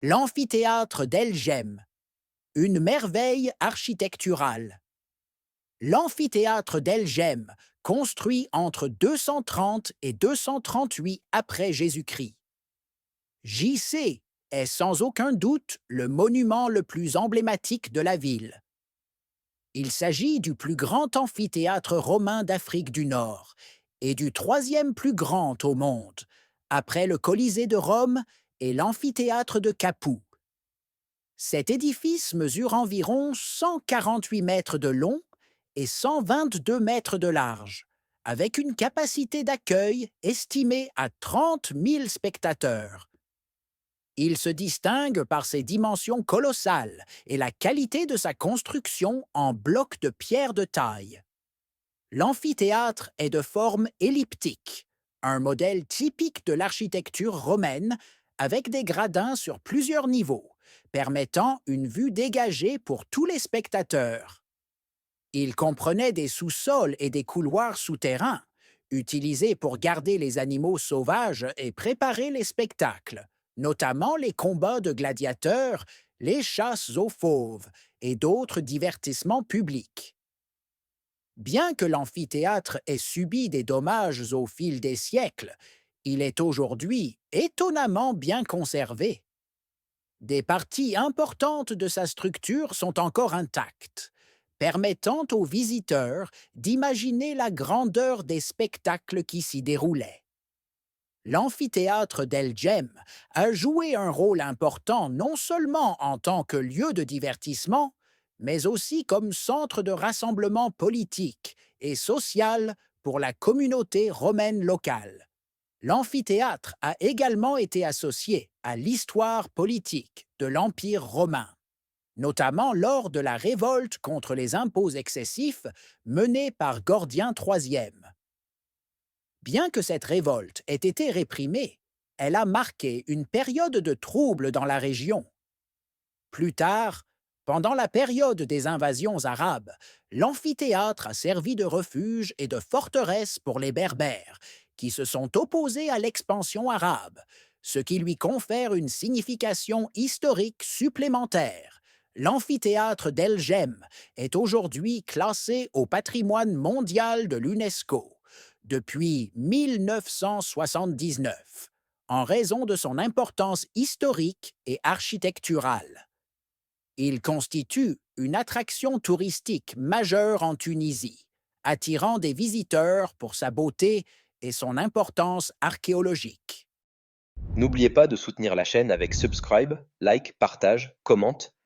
L'amphithéâtre d'El Jem, une merveille architecturale. L'amphithéâtre d'El Jem, construit entre 230 et 238 après Jésus-Christ. JC est sans aucun doute le monument le plus emblématique de la ville. Il s'agit du plus grand amphithéâtre romain d'Afrique du Nord et du troisième plus grand au monde, après le Colisée de Rome et l'amphithéâtre de Capoue. Cet édifice mesure environ 148 mètres de long et 122 mètres de large, avec une capacité d'accueil estimée à 30 000 spectateurs. Il se distingue par ses dimensions colossales et la qualité de sa construction en blocs de pierre de taille. L'amphithéâtre est de forme elliptique, un modèle typique de l'architecture romaine avec des gradins sur plusieurs niveaux, permettant une vue dégagée pour tous les spectateurs. Il comprenait des sous-sols et des couloirs souterrains, utilisés pour garder les animaux sauvages et préparer les spectacles, notamment les combats de gladiateurs, les chasses aux fauves et d'autres divertissements publics. Bien que l'amphithéâtre ait subi des dommages au fil des siècles, il est aujourd'hui étonnamment bien conservé. Des parties importantes de sa structure sont encore intactes, permettant aux visiteurs d'imaginer la grandeur des spectacles qui s'y déroulaient. L'amphithéâtre d'El Jem a joué un rôle important non seulement en tant que lieu de divertissement, mais aussi comme centre de rassemblement politique et social pour la communauté romaine locale. L'amphithéâtre a également été associé à l'histoire politique de l'Empire romain, notamment lors de la révolte contre les impôts excessifs menée par Gordien III. Bien que cette révolte ait été réprimée, elle a marqué une période de trouble dans la région. Plus tard, pendant la période des invasions arabes, l'amphithéâtre a servi de refuge et de forteresse pour les Berbères, qui se sont opposés à l'expansion arabe, ce qui lui confère une signification historique supplémentaire. L'amphithéâtre d'El Jem est aujourd'hui classé au patrimoine mondial de l'UNESCO depuis 1979, en raison de son importance historique et architecturale. Il constitue une attraction touristique majeure en Tunisie, attirant des visiteurs pour sa beauté et son importance archéologique. N'oubliez pas de soutenir la chaîne avec subscribe, like, partage, commente